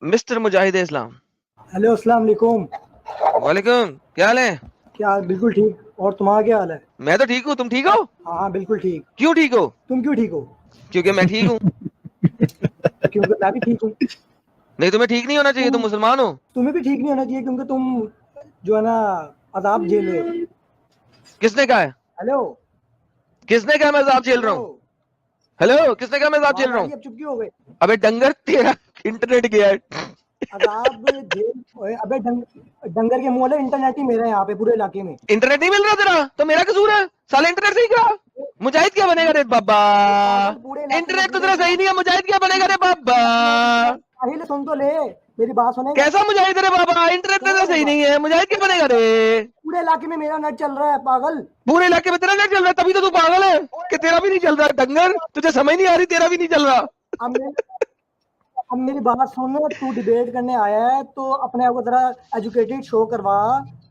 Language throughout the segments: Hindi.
मिस्टर मुजाहिद इस्लाम। हेलो, अस्सलाम वालेकुम। वालेकुम, क्या हाल है? क्या हाल? बिल्कुल ठीक। और तुम्हारा क्या हाल है? मैं तो ठीक हूँ, तुम ठीक हो? हाँ हाँ, बिल्कुल ठीक। क्यों ठीक हो? तुम क्यों ठीक हो? क्योंकि मैं ठीक हूँ। क्योंकि मैं भी ठीक हूँ। नहीं, तुम्हें ठीक नहीं होना चाहिए, तुम तुम मुसलमान हो। तुम्हें भी ठीक नहीं होना चाहिए क्योंकि तुम जो है ना अजाब झेल रहे हो। किसने कहा है? हेलो। किसने कहा मैं अजाब झेल रहा हेलो। हूँ? हेलो, किसने कहा मैं अजाब झेल आवाज रहा आ हूँ? रही है? अब चुप क्यों हो गए? अबे डंगर, तेरा इंटरनेट गया है। अजाब झेल। ओए, अबे डंगर के मुंह वाले, इंटरनेट ही मेरा है यहाँ पे पूरे इलाके में। इंटरनेट नहीं मिल रहा तेरा तो मेरा कसूर है। साला इंटरनेट सही करा। मुजाहिद क्या बनेगा रे बाबा? ओए पागल, पूरे इलाके में इंटरनेट तो पूरे तेरा सही नहीं है, मुजाहिद क्या बनेगा रे बाबा? साहिल सुन तो ले। मेरी बात सुनेगा? कैसा मुजाहिद रे बाबा? इंटरनेट सुनेगा तेरा मेरी सही बात? नहीं है, मुजाहिद क्या बनेगा रे? पूरे इलाके में मेरा नेट चल रहा है पागल। पूरे इलाके में तेरा नेट चल रहा है, तभी तो तू पागल है कि तेरा भी नहीं चल रहा। डंगर, तुझे समझ नहीं आ रही, तेरा भी नहीं चल रहा। अब मेरी अब मेरी बात सुन। तू डिबेट करने आया है तो अपने आप को जरा एजुकेटेड शो करवा।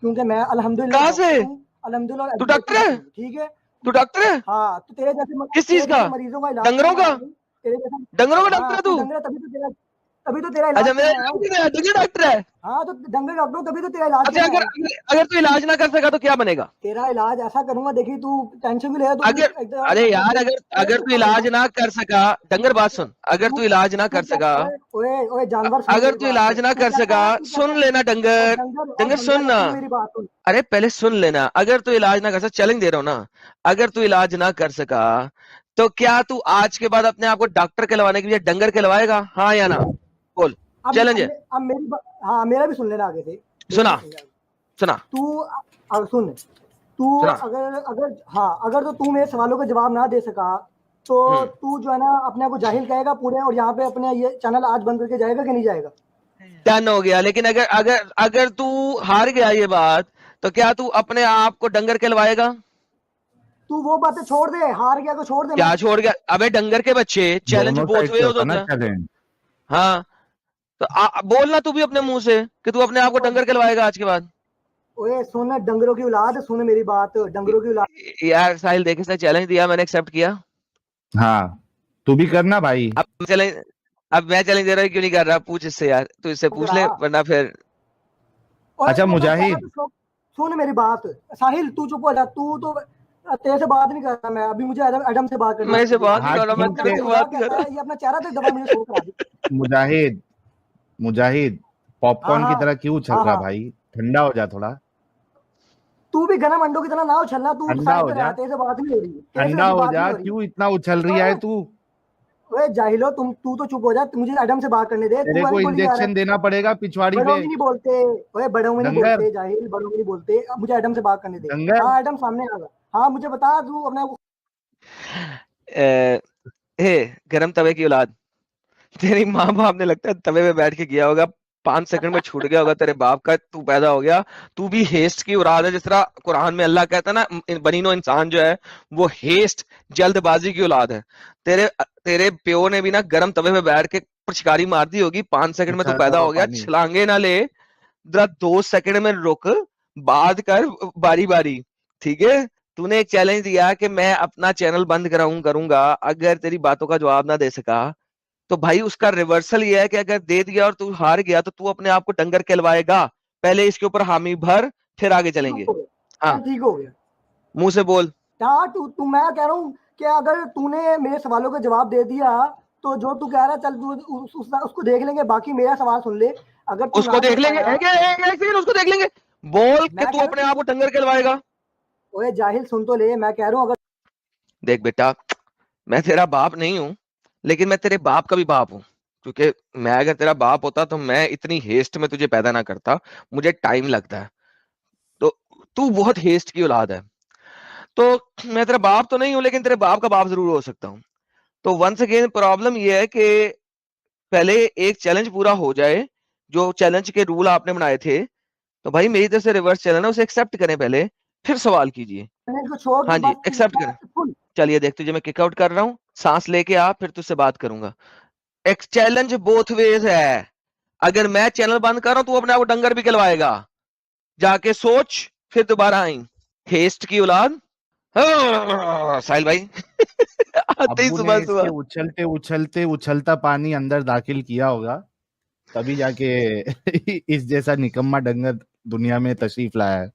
क्योंकि मैं अल्हम्दुलिल्लाह कहाँ से? डॉक्टर हूँ। अल्हम्दुलिल्लाह तू डॉक्टर एजुकेटेड है? हूँ, ठीक है। तू डॉक्टर है? हाँ, तो किस चीज तेरे का? जैसे मरीजों का इलाज डंगरों करने का? आया हूँ। तेरे जैसा। डंगरों का डॉक्टर हाँ, है तू तू? डंगर है, तभी तो तेरा इलाज अच्छा, मेरा करने आया इलाज हूँ। कर रहा है, डंगर डॉक्टर है। हाँ, तो डंगर डॉक्टर हूँ, तभी तो तेरा इलाज अच्छा, करने आया अगर हूँ। अगर अगर तू इलाज ना कर सका तो क्या बनेगा? तेरा इलाज ऐसा करूंगा, देखी तू। टेंशन भी ले तू अपनी अगर, एकदम अरे अपना यार, दिल अगर अगर तू हल्का इलाज करा। ना कर सका, डंगर बात सुन, अगर तू तू इलाज ना तू कर क्या? सका, ओए ओए ओए जानवर, सुन अगर मेरी तू बात। इलाज ना तू कर क्या सका, क्या तू क्या सुन क्या लेना और डंगर। डंगर और डंगर सुन डंगर ना। सुन मेरी बात सुन। अरे पहले सुन लेना, अगर तू इलाज ना कर सका, चैलेंज दे रहा हूं ना। अगर तू इलाज ना कर सका तो क्या तू आज के बाद अपने आप को डॉक्टर कहलवाने के लिए डंगर कहलवाएगा, हाँ या ना? बोल। चैलेंज है। अब मेरी हाँ, मेरा भी सुन लेना आगे से। मेरा भी सुना, सुन लेना। सुना, तू सुन। तू सुना। अगर अगर हाँ, अगर तो तू मेरे सवालों का जवाब ना दे सका तो हम्म। तू जो है ना अपने आप को जाहिल कहेगा पूरे, और यहाँ पे अपने ये चैनल आज बंद करके जाएगा कि नहीं जाएगा? डन हो गया, लेकिन अगर अगर अगर तू हार गया ये बात, तो क्या तू अपने आप को डंगर कहलवाएगा? तू वो बातें छोड़ दे, हार गया तो छोड़ दे। मैं क्या छोड़ गया? अबे डंगर के बच्चे, चैलेंज दोनों बोथ साइड वे से होता होता ना है। चैलेंज। हाँ, तो बोलना तू भी अपने मुंह से कि तू अपने आप को डंगर कहलवाएगा आज के बाद। ओए सुन, डंगरों की औलाद, सुन मेरी बात, डंगरों की औलाद। यार साहिल, देख, इसने चैलेंज दिया, मैंने एक्सेप्ट किया। हाँ, तू भी करना भाई। अब मैं चैलेंज दे रहा हूँ, क्यों नहीं कर रहा? पूछ इससे यार, तू इससे पूछ ले, करा। वरना फिर। ओए अच्छा मैं कह रहा मुजाहिद, था, सुन मेरी बात। साहिल तू चुप हो जा। तू तो तेरे से बात नहीं कर रहा मैं अभी, मुझे एडम एडम से बात करनी मैं है इसे तुझे। बात नहीं हाँ कर रहा, ये मैं ठीक अपना तेरे है। से खुदा बात नहीं कर कहता रहा। है, ये अपना चेहरा तो दबा मुझे शो करा दी। मुजाहिद, मुजाहिद, हाँ पॉपकॉर्न हाँ की तरह क्यों उछल हाँ रहा हाँ। भाई? ठंडा हो जा थोड़ा। तू भी गरम अंडों की तरह ना उछलना। तू ठंडा साइड हो पे जा। रह, तेरे से बात नहीं हो रही, तेरे से ठंडा अभी हो बात नहीं जा, हो रही। क्यों इतना उछल रही है ओए तू? ओए जाहिलो, तू तो चुप हो जा, मुझे एडम से बात करने दे। तू तेरे को वही बोली जा रहा इंजेक्शन है। देना पड़ेगा पिछवाड़ी बड़ों पे। में नहीं बोलते। ओए बड़ों में नहीं डंगर, बोलते जाहिल, बड़ों में नहीं बोलते। अब मुझे एडम से बात करने दे। डंगर। हाँ, एडम सामने आ गया। हाँ, मुझे बता, तू अपने। ए, गरम तवे की औलाद, तेरी माँ बाप ने लगता है तवे पे बैठ के किया होगा, 5 सेकंड में छूट गया होगा तेरे बाप का, तू पैदा हो गया। तू भी हेस्ट की औलाद है, जिस तरह कुरान में अल्लाह कहता है ना, बनीनो इंसान जो है वो हेस्ट, जल्दबाजी की औलाद है। तेरे तेरे प्यो ने भी ना गरम तवे पे बैठ के शिकारी मार दी होगी, 5 सेकंड में तू उछलता पैदा हुआ हो गया। पानी। छलांगे ना ले, जरा 2 सेकंड में रुक, बात कर बारी बारी, ठीक है? तूने एक चैलेंज दिया कि मैं अपना चैनल बंद कराऊं करूंगा अगर तेरी बातों का जवाब ना दे सका। तो भाई उसका रिवर्सल ये है कि अगर दे दिया और तू हार गया तो तू अपने आप को डंगर कहलवाएगा। पहले इसके ऊपर हामी भर, फिर आगे चलेंगे। हाँ, हाँ, ठीक हो गया। मुंह से बोल। हाँ, तू मैं कह रहा हूँ कि अगर तूने मेरे सवालों का जवाब दे दिया तो जो तू कह रहा है, चल तू उसको देख लेंगे। बाकी मेरा सवाल सुन ले। अगर तू उसको ना देख कर लेंगे, पाया। एक सेकंड, उसको देख लेंगे। बोल कि मैं तू कह रहा अपने हूँ आप को डंगर कहलवाएगा। ओए जाहिल सुन तो ले, मैं कह रहा हूँ अगर। देख बेटा, मैं तेरा बाप नहीं हूं, लेकिन मैं तेरे बाप का भी बाप हूं। क्योंकि मैं अगर तेरा बाप होता तो मैं इतनी हेस्ट में तुझे पैदा ना करता, मुझे टाइम लगता है। तो तू बहुत हेस्ट की औलाद है। तो मैं तेरा बाप तो नहीं हूं, लेकिन तेरे बाप का बाप जरूर हो सकता हूं। तो वंस अगेन प्रॉब्लम ये है कि पहले एक चैलेंज पूरा हो जाए, जो चैलेंज के रूल आपने बनाए थे। तो भाई मेरी तरफ से रिवर्स चैलेंज है, उसे एक्सेप्ट करें पहले, फिर सवाल कीजिए। मैंने इसको छोड़ हाँ तू जी, बस एक्सेप्ट करें। सुन। चलिए देख, तुझे मैं किक आउट कर रहा हूँ, सांस लेके आ, फिर तुझसे बात करूंगा। एक चैलेंज बोथ वेज है। अगर मैं चैनल बंद कर रहा हूं, तू अपने आप को डंगर भी कहलवाएगा। जाके सोच, फिर दोबारा आई। हेस्ट की औलाद। साहिल भाई आते ही अब्बू ने सुबह इसके सुबह। उछलते उछलते उछलता पानी अंदर दाखिल किया होगा। तभी जाके इस जैसा निकम्मा डंगर दुनिया में तशरीफ लाया है।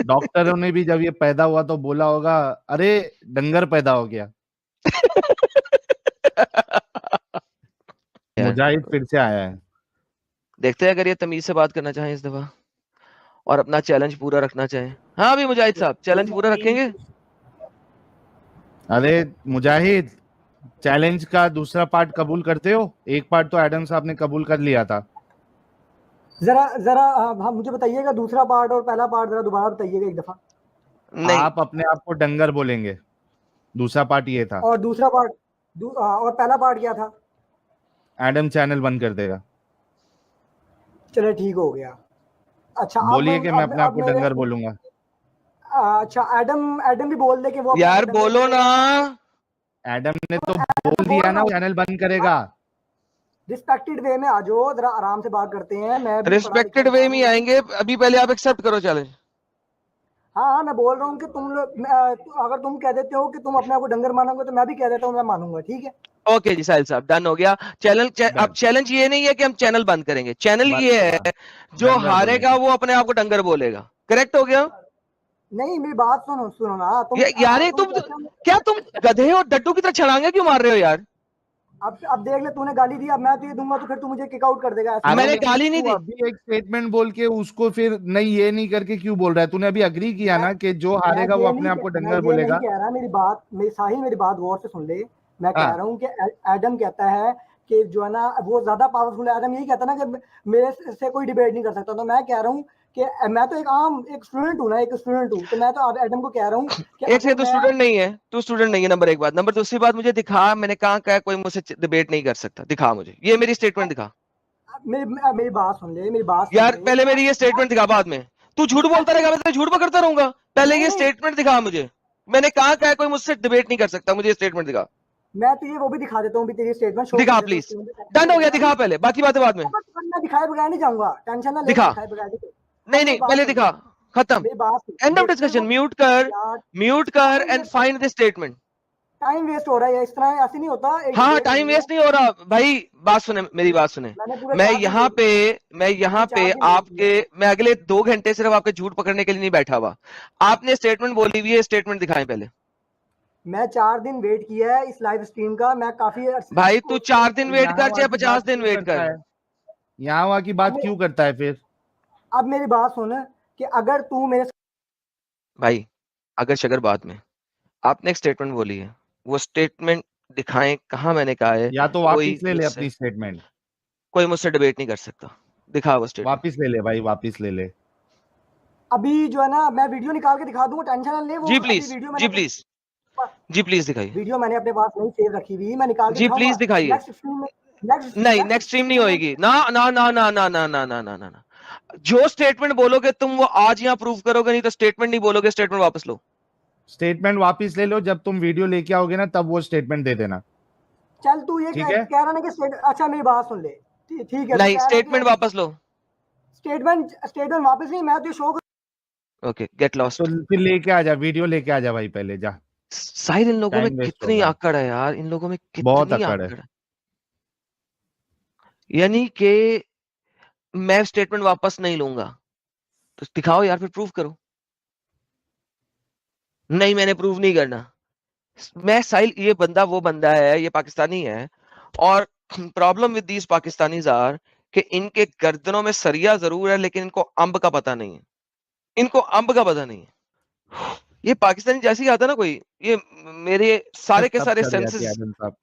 डॉक्टरों ने भी जब ये पैदा हुआ तो बोला होगा, अरे डंगर पैदा हो गया। मुजाहिद फिर से आया है। देखते हैं अगर ये तमीज से बात करना चाहें इस दफा और अपना चैलेंज पूरा रखना चाहें। हाँ भी मुजाहिद साहब, चैलेंज पूरा रखेंगे? अरे मुजाहिद, चैलेंज का दूसरा पार्ट कबूल करते हो? एक पार्ट तो एडम साहब ने कबूल कर लिया था। जरा जरा हम मुझे बताइएगा दूसरा पार्ट और पहला पार्ट जरा दोबारा बताइएगा एक दफा। नहीं, आप अपने आप को डंगर बोलेंगे। दूसरा पार्ट ये था। और दूसरा पार्ट और पहला पार्ट क्या था? एडम चैनल बंद कर देगा। चलो ठीक हो गया। अच्छा बोलिए कि मैं अपने आप को मेरे- डंगर बोलूंगा। अच्छा एडम भी बोल दे कि वो अपने यार आप को डंगर बोलो ना। एडम ने तो बोल दिया ना, वो चैनल बंद करेगा। रिस्पेक्टेड वे में आ जाओ, जरा आराम से बात करते हैं। मैं भी रिस्पेक्टेड वे में आएंगे, अभी पहले आप एक्सेप्ट करो चैलेंज। हाँ मैं बोल रहा हूँ कि तुम लोग अगर तुम कह देते हो कि तुम अपने आप को डंगर मानोगे तो मैं भी कह देता हूँ मैं मानूंगा, ठीक है? ओके जी साहिल साहब, डन हो गया। अब चैलेंज ये नहीं है कि हम चैनल बंद करेंगे, चैनल ये है जो डंगर हारेगा बोलेगा। वो अपने आप को डंगर बोलेगा। करेक्ट हो गया? नहीं मेरी बात सुनो ना तुम। यार ये तुम क्या, तुम गधे और डड्डू की तरह छलांगे क्यों मार रहे हो यार? अब देख ले, तूने गाली दी, अब मैं तुझे दूंगा तो फिर तू मुझे किक आउट कर देगा। ऐसा मैंने लेकिन गाली नहीं तू दी। अभी एक स्टेटमेंट बोल के उसको फिर नहीं ये नहीं करके क्यों बोल रहा है? तूने अभी अग्री किया ना कि जो हारेगा वो अपने आप को डंगर मैं बोलेगा। नहीं कह रहा, साहिल मेरी बात गौर से सुन ले। मैं कह हाँ। रहा हूँ कि एडम कहता है कि जो है ना वो ज्यादा पावरफुल है। एडम यही कहता है ना कि मेरे से कोई डिबेट नहीं कर सकता। तो मैं कह रहा हूँ कि मैं तो एक स्टूडेंट हूँ ना, तो मैं तो अब एडम को कह रहा हूँ कि एक से अगर तू स्टूडेंट नहीं है, तू स्टूडेंट नहीं है, नंबर एक बात। नंबर दूसरी बात, मुझे दिखा, मैंने कहा क्या कोई मुझसे डिबेट नहीं कर सकता? दिखा मुझे, ये मेरी स्टेटमेंट दिखा। मेरी बात सुन ले, मेरी बात सुन यार ले। पहले मेरी ये स्टेटमेंट दिखा, बाद में तू झूठ बोलता रहेगा, मैं तेरे झूठ पकड़ता रहूंगा। पहले ये नहीं स्टेटमेंट दिखा मुझे। मैंने कहा क्या कोई मुझसे डिबेट नहीं कर सकता, मुझे ये स्टेटमेंट दिखा। मैं तुझे वो भी दिखा देता हूँ, तेरी स्टेटमेंट शो दिखा कर प्लीज। देता हूँ। डन हो गया, दिखा पहले, बाकी बातें बाद में। मैं दिखाए बगैर नहीं जाऊंगा, टेंशन ना ले, दिखा। दिखाए बगैर नहीं। नहीं नहीं, पहले दिखा, खत्म, मेरी बात सुन, एंड ऑफ डिस्कशन। म्यूट कर and find the statement. Time waste हो रहा है इस तरह, ऐसे नहीं होता। हाँ टाइम वेस्ट नहीं हो रहा भाई, बात सुने, मेरी बात सुने। मैं यहाँ पे आपके, मैं अगले 2 घंटे सिर्फ आपके झूठ पकड़ने के लिए नहीं बैठा हुआ। आपने स्टेटमेंट बोली हुई है, स्टेटमेंट दिखाएं पहले। मैं 4 दिन वेट किया है इस लाइव स्ट्रीम का। मैं काफी भाई तू 4 दिन वेट कर चाहे 50 दिन वेट कर, यहाँ वहां की बात क्यों करता है फिर? अब मेरी बात सुन कि अगर तू मेरे भाई अगर शगर बात में आपने एक स्टेटमेंट बोली है, वो स्टेटमेंट दिखाएं कहाँ मैंने कहा है। या तो वापिस ले ले अपनी स्टेटमेंट। कोई मुझसे डिबेट नहीं कर सकता, दिखा वो स्टेटमेंट। वापिस ले ले भाई, वापिस ले ले। अभी जो है ना मैं वीडियो निकाल के दिखा दूंगा, टेंशन ना ले। वो जी प्लीज, वीडियो जी प्लीज, जी प्लीज दिखाइए। वीडियो मैंने अपने पास नहीं सेव रखी हुई, मैं निकाल के जी प्लीज दिखाइए। नहीं नेक्स्ट स्ट्रीम नहीं होएगी ना ना ना ना ना ना ना ना ना ना। जो स्टेटमेंट बोलोगे तुम वो आज यहाँ प्रूव करोगे, नहीं तो स्टेटमेंट नहीं बोलोगे, स्टेटमेंट वापस लो। स्टेटमेंट वापस ले लो, जब तुम वीडियो लेके आओगे ना तब वो स्टेटमेंट दे देना। चल तू ये कह रहा ना कि अच्छा मेरी बात सुन ले, ठीक है? नहीं स्टेटमेंट वापस लो। स्टेटमेंट वापस नहीं, मैं तो शो। Okay get lost. तो फिर लेके आ जा, वीडियो लेके आ जा भाई, पहले जा। साहिल इन लोगों में कितनी आकड़ है यार, इन लोगों में बहुत कितनी आकड़ आकड़ है। यानी कि मैं स्टेटमेंट वापस नहीं लूंगा, तो दिखाओ यार, फिर प्रूव करो। नहीं मैंने प्रूव नहीं करना। मैं साहिल, ये बंदा वो बंदा है, ये पाकिस्तानी है, और problem with these Pakistanis are कि इनके गर्दनों में सरिया जरूर है लेकिन इनको अंब का पता नहीं है, इनको अंब का पता नहीं है। ये पाकिस्तानी जैसे ही आता है ना कोई, ये मेरे सारे के सारे सेंसेस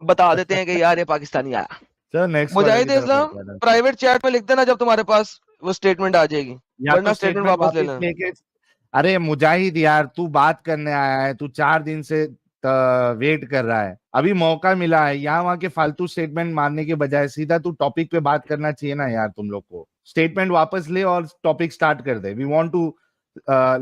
बता देते हैं कि यार ये पाकिस्तानी आया। मुजाहिद इस्लाम प्राइवेट चैट में लिख देना जब तुम्हारे पास वो स्टेटमेंट आ जाएगी, वरना तो स्टेटमेंट वापस ले लेना। अरे मुजाहिद यार, तू बात करने आया है, तू 4 दिन से वेट कर रहा है, अभी मौका मिला है। यहाँ वहां के फालतू स्टेटमेंट मारने के बजाय सीधा तू टॉपिक पे बात करना चाहिए ना यार। तुम लोग को स्टेटमेंट वापस ले और टॉपिक स्टार्ट कर दे। We want to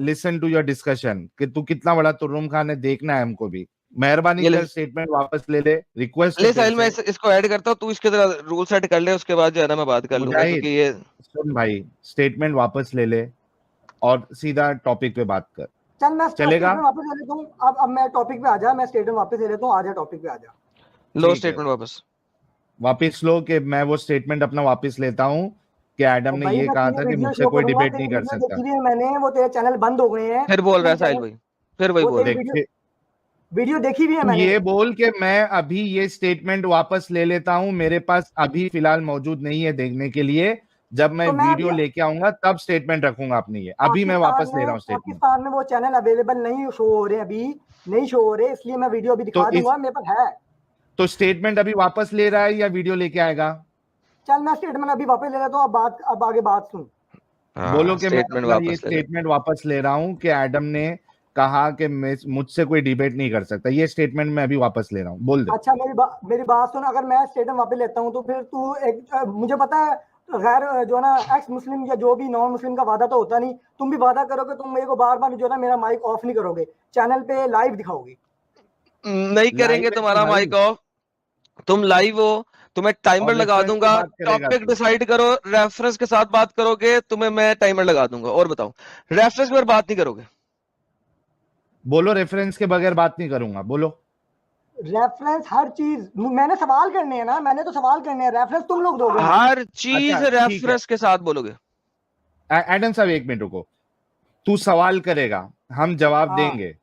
listen to your discussion कि तू कितना बड़ा तुर्रुम खान है, देखना है हमको भी। मेहरबानी कर स्टेटमेंट वापस ले ले, रिक्वेस्ट ले साहिल, मैं इसको ऐड करता हूँ, तू इसके तरह रूल सेट कर ले, उसके बाद जो है ना मैं बात कर लूंगा, क्योंकि ये सुन भाई, स्टेटमेंट वापस ले ले और सीधा टॉपिक पे बात कर। चल मैं चलेगा? वापस ले लेता हूँ। अब मैं टॉपिक पे आ जा, मैं स्टेटमेंट वापस ले लेता हूँ, आ जा टॉपिक पे आ जा। लो स्टेटमेंट वापस। वापिस लो कि मैं वो स्टेटमेंट अपना वापस लेता हूँ कि एडम ने भाई ये मैं कहा तेरी था कि वीडियो मुझसे शो कोई करूंगा, डिबेट तेरी नहीं कर वीडियो सकता। देखी भी है मैंने, वो तेरे चैनल बंद हो गए हैं। फिर बोल रहा है तेरे साहिल चैनल, भाई, फिर वही वो बोल तेरी रहा है। वीडियो देखी भी है तू मैंने। ये बोल के मैं अभी ये स्टेटमेंट वापस ले लेता हूं, मेरे पास अभी फिलहाल मौजूद नहीं है देखने के लिए, जब मैं तो मैं वीडियो अभी लेके आऊंगा तब स्टेटमेंट रखूंगा अपनी, ये अभी मैं वापस ले रहा हूँ स्टेटमेंट। पाकिस्तान में वो चैनल अवेलेबल नहीं शो हो रहे, अभी नहीं शो हो रहे, इसलिए मैं वीडियो अभी तो दिखा इस दूंगा, मेरे पास है। तो स्टेटमेंट अभी वापस ले रहा है या वीडियो लेके आएगा? चल मैं स्टेटमेंट अभी वापस ले लेता हूँ, अब आगे बात सुन। बोलो हाँ, कि मैं स्टेटमेंट अपना ये वापस ले ले। स्टेटमेंट वापस ले रहा हूँ कि एडम ने कहा कि मुझसे कोई डिबेट नहीं कर सकता, ये स्टेटमेंट मैं अभी वापस ले रहा हूँ, बोल दे। अच्छा मेरी बात सुन, अगर मैं स्टेटमेंट वापस लेता हूँ तो फिर तू मुझे पता है, गैर जो है ना एक्स मुस्लिम या जो भी नॉन मुस्लिम का वादा तो होता नहीं, तुम भी वादा करोगे, तुम मेरे को बार बार जो है ना मेरा माइक ऑफ नहीं करोगे, चैनल पे लाइव दिखाओगे। नहीं करेंगे लाइव है तो तुम्हारा भाई माइक ऑफ, तुम लाइव हो, तुम्हें टाइमर और लगा रेफरेंस पे दूंगा। बात करेगा टॉपिक तू। डिसाइड करो, रेफरेंस के साथ बात करोगे, तुम्हें मैं टाइमर लगा दूंगा। और बताओ, रेफरेंस के बारे बात नहीं करोगे? बोलो रेफरेंस के बगैर बात नहीं करूंगा, बोलो। रेफरेंस हर चीज मैंने सवाल करने हैं ना, मैंने तो सवाल करने हैं, रेफरेंस तुम लोग दोगे ना। हर चीज अच्छा ठीक है, रेफरेंस के साथ बोलोगे? एडम साहब एक मिनट रुको। तू सवाल करेगा, हम जवाब हाँ देंगे,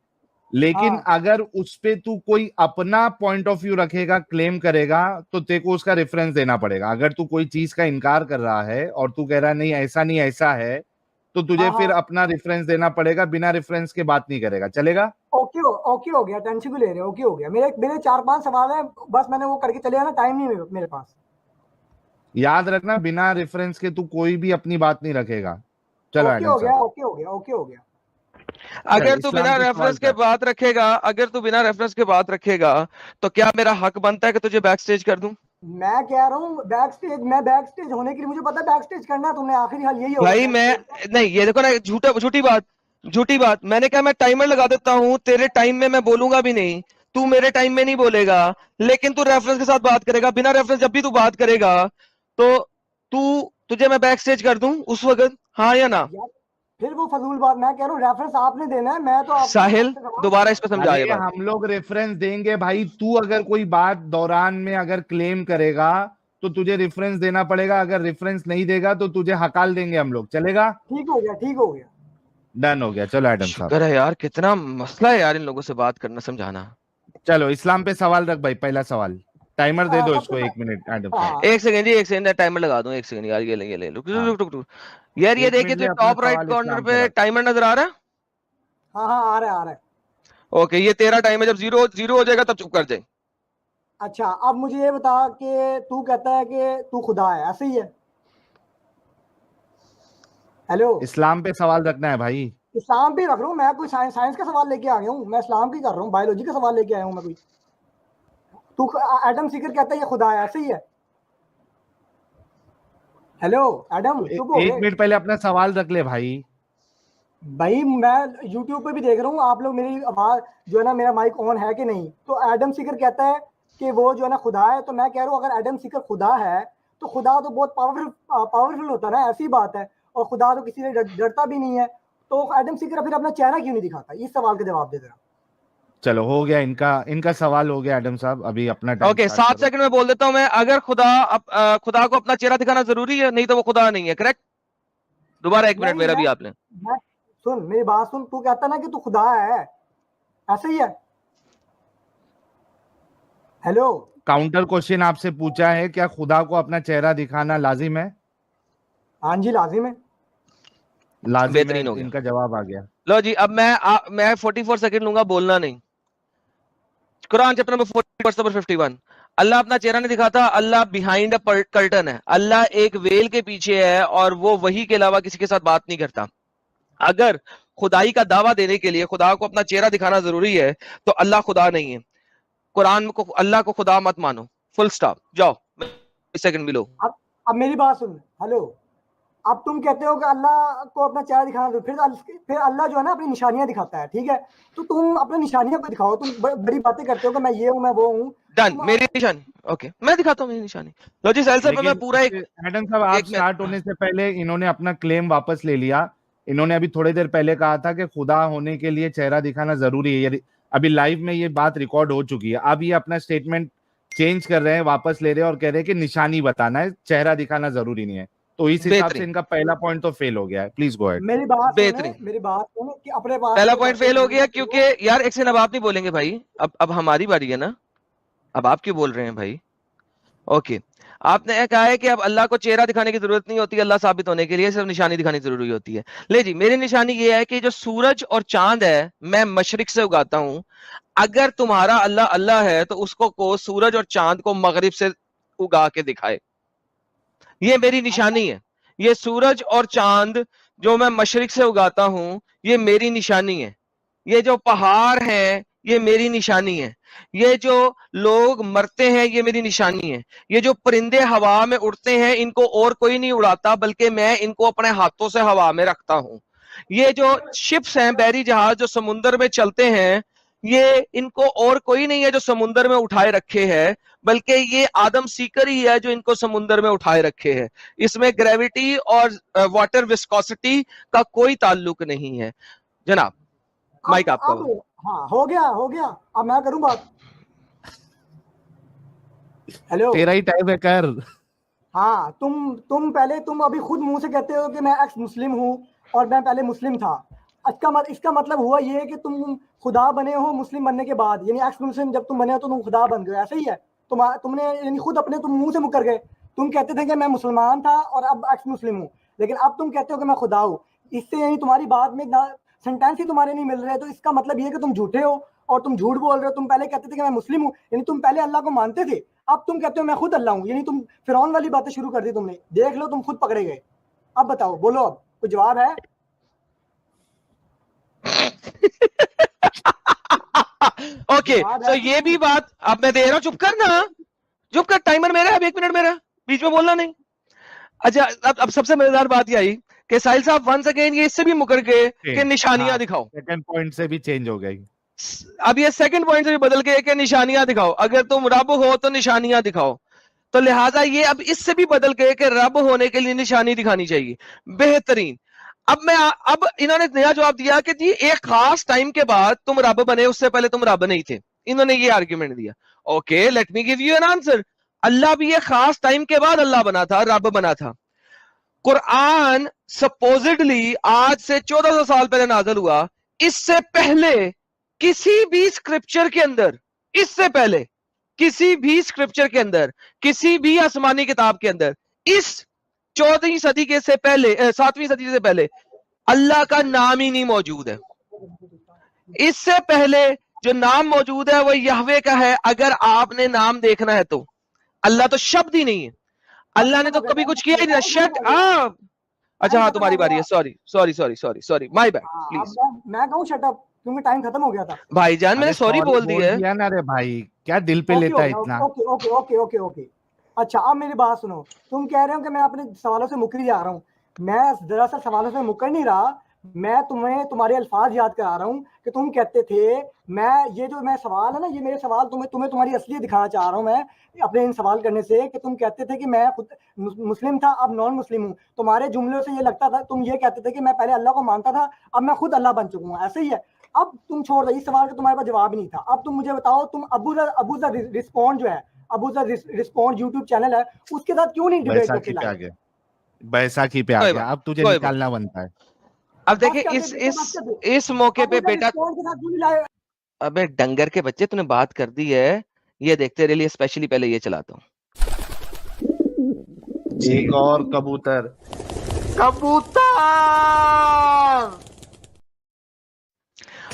लेकिन हाँ अगर उस पे तू कोई अपना पॉइंट ऑफ व्यू रखेगा, क्लेम करेगा, तो तेरे को उसका रेफरेंस देना पड़ेगा। अगर तू कोई चीज का इनकार कर रहा है और तू कह रहा है नहीं ऐसा है, तो तुझे हाँ फिर हाँ। अपना रेफरेंस देना पड़ेगा, बिना रेफरेंस के बात नहीं करेगा, चलेगा? ओके हो गया, टेंशन क्यों ले रहे हो, ओके हो गया, मेरे मेरे 4-5 सवाल है, बस मैंने वो करके चले जाना, टाइम नहीं मेरे पास। याद रखना, बिना रेफरेंस के तू कोई भी अपनी बात नहीं रखेगा। चलो ओके एडम हो गया, साहब। ओके हो गया, ओके हो गया। चल अगर तू इस्लाम बिना पे सवाल रेफरेंस के कर। बात रखेगा, अगर तू बिना रेफरेंस के बात रखेगा, तो क्या मेरा हक बनता है कि तुझे बैक स्टेज कर दूं? मैं कह रहा हूँ बैक स्टेज होने के लिए मुझे पता है बैक स्टेज करना है, तुमने आखिरी हाल यही होगा भाई बैक मैं, स्टेज का। नहीं ये देखो ना, झूठी बात। मैंने कहा मैं टाइमर लगा देता हूं, तेरे टाइम में मैं बोलूंगा भी नहीं, तू मेरे टाइम में नहीं बोलेगा, लेकिन तू रेफरेंस के साथ बात करेगा। बिना रेफरेंस जब भी तू बात करेगा, तो तू तुझे मैं बैक स्टेज कर दूं उस वक्त, हाँ या ना? यार फिर वो फजूल बात, मैं कह रहा हूँ रेफरेंस आपने देना है, मैं तो आपको साहिल, आपसे सवाल कर दोबारा रहा इस हूँ। पर समझा ये अरे बात। हम लोग रेफरेंस देंगे भाई, तू अगर कोई बात दौरान में अगर क्लेम करेगा तो तुझे रेफरेंस देना पड़ेगा, अगर रेफरेंस नहीं देगा तो तुझे हकाल देंगे हम लोग, चलेगा? ठीक हो गया, ठीक हो गया। डन हो गया, चलो एडम साहब। शुक्र है यार, कितना मसला है यार इन लोगों से बात करना, समझाना। चलो इस्लाम पे सवाल रख भाई, पहला सवाल। टाइमर दे दो सबसे इसको, 1 मिनट एडम साहब। हाँ एक सेकंड जी, एक सेकंड, टाइमर लगा दूं, एक सेकंड यार, ये ले रुक हाँ, रुक रुक रुक। यार ये 1 मिनट देखिए, ले तो अपना टॉप राइट सवाल कॉर्नर इस्लाम पे पे रख। टाइमर नजर आ रहा है? हाँ हाँ, आ रहा है, आ रहा है। ओके, ये तेरा टाइम है, जब जीरो जीरो हो जाएगा तब चुप कर जाए। अच्छा अब मुझे ये बता कि तू कहता है कि तू खुदा है, ऐसे ही है? हेलो। इस्लाम पे सवाल रखना है भाई। इस्लाम भी रख रहा हूँ मैं, कोई साइंस साइंस का सवाल लेके आ गया हूँ मैं, इस्लाम की कर रहा हूँ, बायोलॉजी का सवाल लेके आया हूँ मैं कोई। तू एडम सीकर कहता है ये खुदा है, ऐसे ही है? हेलो एडम, चुप हो एक गए? मिनट पहले अपना सवाल रख ले भाई। भाई मैं यूट्यूब पे भी देख रहा हूँ, आप लोग मेरी आवाज जो है ना, मेरा माइक ऑन है कि नहीं, तो एडम सीकर कहता है कि वो जो है ना खुदा है, तो मैं कह रहा हूँ अगर एडम सीकर खुदा है तो खुदा तो बहुत पावरफुल होता है ना, ऐसी बात है, और खुदा तो किसी से डरता भी नहीं है, तो एडम सीकर फिर अपना चेहरा क्यों नहीं दिखाता? इस सवाल का जवाब दे दे रहा। चलो हो गया, इनका इनका सवाल हो गया एडम साहब, अभी अपना टाइम ओके, स्टार्ट 7 करो। सेकंड में बोल देता हूं मैं। अगर खुदा को अपना चेहरा दिखाना जरूरी है, नहीं तो वो खुदा नहीं है, करेक्ट? दोबारा 1 मिनट नहीं मेरा भी आपने। मैं सुन मेरी बात सुन, तू कहता ना कि तू खुदा है, ऐसे ही है? हेलो। काउंटर क्वेश्चन आपसे पूछा है, क्या खुदा को अपना चेहरा दिखाना लाजिम है? हाँ जी लाजिम है। लाजिम है, बेहतरीन हो गया। इनका जवाब आ गया। लो जी, अब मैं 44 सेकंड लूंगा, बोलना नहीं। Quran chapter number 40 verse number 51। अल्लाह अपना चेहरा नहीं दिखाता, अल्लाह बिहाइंड अ कर्टन है, अल्लाह एक वेल के पीछे है, और वो वही के अलावा किसी के साथ बात नहीं करता। अगर खुदाई का दावा देने के लिए खुदा को अपना चेहरा दिखाना जरूरी है, तो अल्लाह खुदा नहीं है। कुरान को, अल्लाह को खुदा मत मानो, फुल स्टॉप। जाओ, सेकंड भी लो। अब मेरी बात सुन। हेलो। अब तुम कहते हो कि अल्लाह को अपना चेहरा दिखाना, तो फिर अल्लाह जो है ना अपनी निशानियां दिखाता है, ठीक है? तो तुम अपनी निशानियां को दिखाओ, तुम बड़ी बातें करते हो कि मैं ये हूं, मैं वो हूं। डन, तुम मेरी निशानी। ओके, मैं दिखाता हूँ मेरी निशानी। लो जी साहिल साहब, मैं लेकिन पूरा एडम साहब, आप एक स्टार्ट होने से पहले इन्होंने अपना क्लेम वापस ले लिया। इन्होंने अभी थोड़ी देर पहले कहा था कि खुदा होने के लिए चेहरा दिखाना जरूरी है, अभी लाइव में ये बात रिकॉर्ड हो चुकी है। अब ये अपना स्टेटमेंट चेंज कर रहे हैं, वापस ले रहे हैं और कह रहे हैं कि निशानी बताना है, चेहरा दिखाना जरूरी नहीं है। तो इस हिसाब से इनका पहला पॉइंट तो फेल हो गया है। Please go ahead. मेरी बात बेहतरीन। सुने कि अपने पास पहला से पॉइंट बातें फेल हो गया सुनिए। क्योंकि यार एक सेकंड, अब आप नहीं बोलेंगे भाई, अब हमारी बारी है ना, अब आप क्यों बोल रहे हैं भाई? ओके, आपने कहा है कि अब अल्लाह को चेहरा दिखाने की जरूरत नहीं होती, अल्लाह साबित होने के लिए सिर्फ निशानी दिखानी जरूरी होती है। ले जी, मेरी निशानी ये है कि जो सूरज और चांद है मैं मशरिक से उगाता हूं। अगर तुम्हारा अल्लाह अल्लाह है तो उसको को सूरज और चांद को मगरिब से उगा के दिखाए, ये मेरी निशानी है। ये सूरज और चांद जो मैं मशरिक से उगाता हूं, ये मेरी निशानी है। ये जो पहाड़ है ये मेरी निशानी है। ये जो लोग मरते हैं ये मेरी निशानी है। ये जो परिंदे हवा में उड़ते हैं इनको और कोई नहीं उड़ाता, बल्कि मैं इनको अपने हाथों से हवा में रखता हूं। ये जो शिप्स हैं, बहरी जहाज जो समुद्र में चलते हैं, ये इनको और कोई नहीं है जो समुद्र में उठाए रखे है, बल्कि ये आदम सीकर ही है जो इनको समुद्र में उठाए रखे है। इसमें ग्रेविटी और वाटर विस्कोसिटी का कोई ताल्लुक नहीं है। जनाब माइक आपका। हाँ, हो गया। अब मैं करूं बात। हेलो, तेरा ही टाइम है, कर। हाँ, तुम अभी खुद मुंह से कहते हो कि मैं एक्स मुस्लिम हूँ और मैं पहले मुस्लिम था। इसका मतलब हुआ ये है कि तुम खुदा बने हो मुस्लिम बनने के बाद, यानी एक्स मुस्लिम जब तुम बने हो तो तुम खुदा बन गए, ऐसा ही है। तुमने यानी खुद अपने तुम मुंह से मुकर गए। तुम कहते थे कि मैं मुसलमान था और अब एक्स मुस्लिम हूँ, लेकिन अब तुम कहते हो कि मैं खुदा हूँ। इससे यानी तुम्हारी बात में सेंटेंस ही तुम्हारे नहीं मिल रहे, तो इसका मतलब ये है कि तुम झूठे हो और तुम झूठ बोल रहे हो। तुम पहले कहते थे कि मैं मुस्लिम हूँ, यानी तुम पहले अल्लाह को मानते थे, अब तुम कहते हो मैं खुद अल्लाह हूँ, यानी तुम फिरौन वाली बातें शुरू कर दी तुमने। देख लो, तुम खुद पकड़े गए। अब बताओ, बोलो, अब कोई जवाब है? ओके, तो ये भी बात अब मैं दे रहा हूं। चुप कर ना, चुप कर, टाइमर मेरा है, अब 1 मिनट मेरा, बीच में बोलना नहीं। अच्छा, अब सबसे मजेदार बात ये आई कि साहिल साहब वंस अगेन ये इससे भी मुकर गए कि निशानियां दिखाओ। सेकंड पॉइंट से भी चेंज हो गई। अब ये सेकंड पॉइंट से भी बदल गए कि निशानियां दिखाओ, अगर तुम रब हो तो निशानियां दिखाओ। तो लिहाजा ये अब इससे भी बदल गए कि रब होने के लिए निशानी दिखानी चाहिए। बेहतरीन। अब इन्होंने नया जवाब दिया कि जी एक खास टाइम के बाद तुम रब बने, उससे पहले तुम रब नहीं थे। इन्होंने ये आर्ग्यूमेंट दिया। Okay, let me give you an answer. अल्लाह भी एक खास टाइम के बाद अल्लाह बना था, रब बना था। कुरान सपोजिडली आज से 1400 साल पहले नाज़िल हुआ। इससे पहले किसी भी स्क्रिप्चर के अंदर, इससे पहले किसी भी स्क्रिप्चर के अंदर, किसी भी आसमानी किताब के अंदर, इस 14वीं सदी के से पहले 7वीं सदी से पहले अल्लाह का नाम ही नहीं मौजूद है। इससे पहले जो नाम मौजूद है वो यहवे का है। अगर आपने नाम देखना है तो अल्लाह तो शब्द ही नहीं है। अल्लाह ने तो कभी कुछ किया ही नहीं। Shut up. अच्छा हाँ, तुम्हारी बारी है। Sorry, my bad, please. मैं कहूं शट अप क्योंकि टाइम खत्म हो गया था। भाईजान मैंने सॉरी बोल दिया ना रे भाई, क्या दिल पे लेता है इतना? ओके। अच्छा, अब मेरी बात सुनो। तुम कह रहे हो कि मैं अपने सवालों से मुकर जा रहा हूँ। मैं दरअसल सवालों से मुकर नहीं रहा, मैं तुम्हें तुम्हारे अल्फाज याद करा रहा हूँ कि तुम कहते थे ये जो मैं सवाल है ना, ये मेरे सवाल तुम्हें तुम्हारी असलियत दिखाना चाह रहा हूँ मैं अपने इन सवाल करने से, कि तुम कहते थे कि मैं खुद मुस्लिम था, अब नॉन मुस्लिम हूँ। तुम्हारे जुमलों से ये लगता था, तुम ये कहते थे कि मैं पहले अल्लाह को मानता था, अब मैं खुद अल्लाह बन चुका हूँ, ऐसे ही है। अब तुम छोड़ दो, इस सवाल का तुम्हारे पास जवाब नहीं था। अब तुम मुझे बताओ, तुम अबू द रिस्पॉन्ड जो है, Abu the respond YouTube channel है, उसके साथ क्यों नहीं डिबेट करके लाए? बैसाखी पे आ गया, अब तुझे निकालना बनता है। अब देखिए इस मौके पे बेटा, अबे डंगर के बच्चे, तूने बात कर दी है, ये देखते रह लिए। स्पेशली पहले ये चलाता हूँ। एक और कबूतर।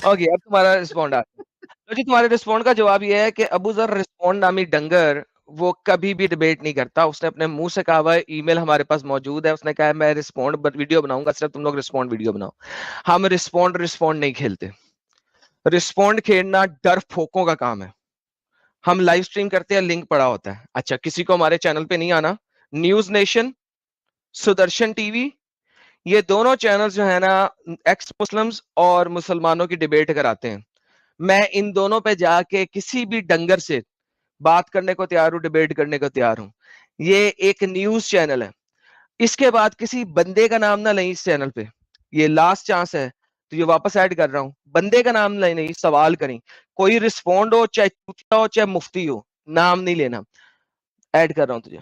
ओके, अब तुम्हारा रिस्पॉन्ड आ तो जी तुम्हारे रिस्पॉन्ड का जवाब ये है कि अबू जर रिस्पॉन्ड नामी डंगर वो कभी भी डिबेट नहीं करता। उसने अपने मुंह से कहा हुआ है, ईमेल हमारे पास मौजूद है, उसने कहा है मैं रिस्पॉन्ड वीडियो बनाऊंगा, सिर्फ तुम लोग रिस्पॉन्ड वीडियो बनाओ। हम रिस्पॉन्ड नहीं खेलते। रिस्पॉन्ड खेलना डर फोकों का काम है। हम लाइव स्ट्रीम करते हैं, लिंक पड़ा होता है। अच्छा, किसी को हमारे चैनल पे नहीं आना, न्यूज नेशन, सुदर्शन टीवी, ये दोनों चैनल जो है ना एक्स मुस्लिम्स और मुसलमानों की डिबेट कराते हैं। मैं इन दोनों पे जाके किसी भी डंगर से बात करने को तैयार हूं, डिबेट करने को तैयार हूं। ये एक न्यूज चैनल है। इसके बाद किसी बंदे का नाम ना लें इस चैनल पे, ये लास्ट चांस है, तो ये वापस ऐड कर रहा हूं। बंदे का नाम नहीं, सवाल करें। कोई रिस्पॉन्ड हो, चाहे चूतिया हो, चाहे मुफ्ती हो, नाम नहीं लेना, ऐड कर रहा हूँ तुझे।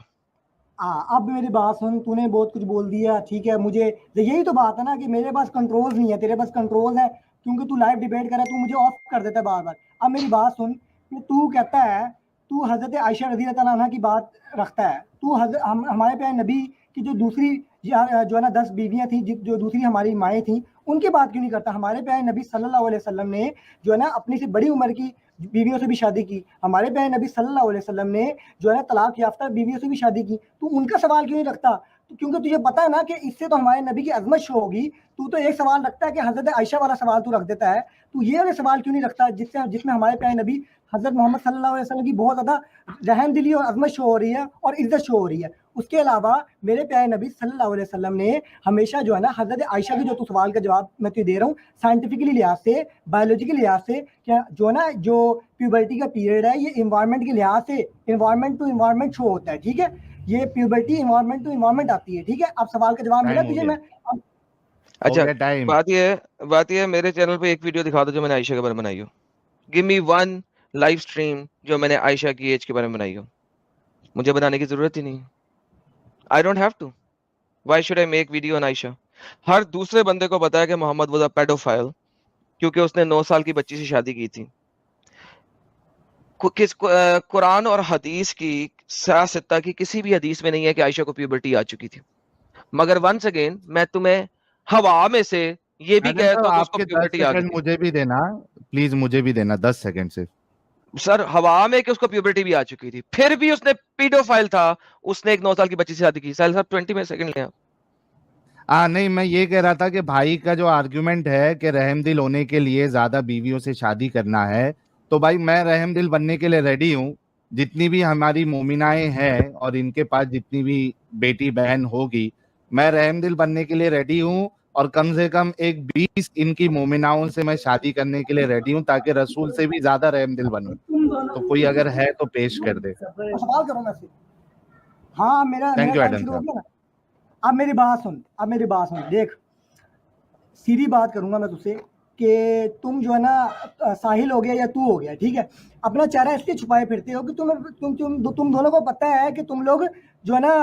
हाँ, अब मेरी बात सुन, तूने बहुत कुछ बोल दिया, ठीक है। मुझे यही तो बात है ना कि मेरे पास कंट्रोल नहीं है, तेरे पास कंट्रोल है, क्योंकि तू लाइव डिबेट कर रहा है, तू मुझे ऑफ कर देता है बार बार। अब मेरी बात सुन कि तू कहता है, तू हजरत आयशा रज़ी अल्लाह अन्हा की बात रखता है, तू हमारे प्यारे नबी की जो दूसरी जो है ना 10 बीवियां थी, जो दूसरी हमारी माएँ थी, उनकी बात क्यों नहीं करता? हमारे प्यारे नबी सल्लल्लाहु अलैहि वसल्लम ने जो है ना अपनी से बड़ी उम्र की बीवियों से भी शादी की। हमारे प्यारे नबी सल्लल्लाहु अलैहि वसल्लम ने जो है ना तलाक याफ्ता बीवियों से भी शादी की। तू उनका सवाल क्यों नहीं रखता? क्योंकि तुझे पता है ना कि इससे तो हमारे नबी की अजमत शो होगी। तू तो एक सवाल रखता है कि हजरत आयशा वाला सवाल तू रख देता है, तू ये वाले सवाल क्यों नहीं रखता जिसमें हमारे प्यारे नबी हजरत मोहम्मद सल्लल्लाहु अलैहि वसल्लम की बहुत ज्यादा रहम दिली और अजमत शो हो रही है और इज्जत शो हो रही है। उसके अलावा मेरे प्यारे नबी सल्लल्लाहु अलैहि वसल्लम ने हमेशा जो है ना हजरत आयशा की, जो तू सवाल का जवाब मैं तुझे दे रहा हूँ, साइंटिफिकली लिहाज से, बायोलॉजिकल लिहाज से, क्या जो है ना जो प्यूबर्टी का पीरियड है, ये इन्वायरमेंट के लिहाज से इन्वायरमेंट टू इन्वायरमेंट शो होता है, ठीक है। ये प्यूबर्टी इन्वायरमेंट टू इन्वायरमेंट आती है, ठीक है। अब सवाल का जवाब मिला टाइम हो तुझे? गया, मैं अब हो अच्छा, गया टाइम। बात ये है, मेरे चैनल पे एक वीडियो दिखा दो जो मैंने आयशा के बारे में बनाई हो। Give me one live stream जो मैंने आयशा की एज के बारे में बनाई हो। मुझे बनाने की जरूरत ही नहीं है। I don't have to. Why should I make video on Aisha? हर दूसरे बंदे को पता है कि मोहम्मद वाज अ पेडोफाइल, क्योंकि उसने 9 साल की बच्ची से शादी की थी। कुरान और हदीस की सियासत की किसी भी हदीस में नहीं है कि आयशा को प्यूबर्टी आ चुकी थी। मगर वंस अगेन मैं तुम्हें हवा में से ये भी अरे तो कहता हूं कि उसको आपके 10 प्यूबर्टी आ गई सेकंड थी। मुझे भी देना, प्लीज मुझे भी देना 10 सेकंड सिर्फ। सर, हवा में कि उसको प्यूबर्टी भी आ चुकी थी, फिर भी उसने पीडोफाइल था, उसने एक 9 साल की बच्ची से शादी की। साहिल साहब 20 में सेकंड लिया। नहीं, मैं ये कह रहा था कि भाई का जो आर्ग्यूमेंट है कि रहमदिल होने के लिए ज्यादा बीवियों से शादी करना है, तो भाई मैं रहमदिल बनने के लिए रेडी हूँ। जितनी भी हमारी मोमिनाएं हैं और इनके पास जितनी भी बेटी बहन होगी, मैं रहमदिल बनने के लिए रेडी हूँ। और कम से कम एक 20 इनकी मोमिनाओं से मैं शादी करने के लिए रेडी हूँ, ताकि रसूल से भी ज्यादा रहमदिल बनूं। तो कोई अगर है तो पेश कर दे। सवाल करूँ मैं फिर? हाँ, मेरा थैंक मेरा यू टाइम एडम शुरू हो साहब। गया ना। अब मेरी बात सुन, देख, सीधी बात करूंगा मैं तुझसे कि तुम जो है ना साहिल हो गया या तू हो गया, ठीक है, अपना चेहरा इसलिए छुपाए फिरते हो कि तुम दोनों को पता है कि तुम लोग जो है ना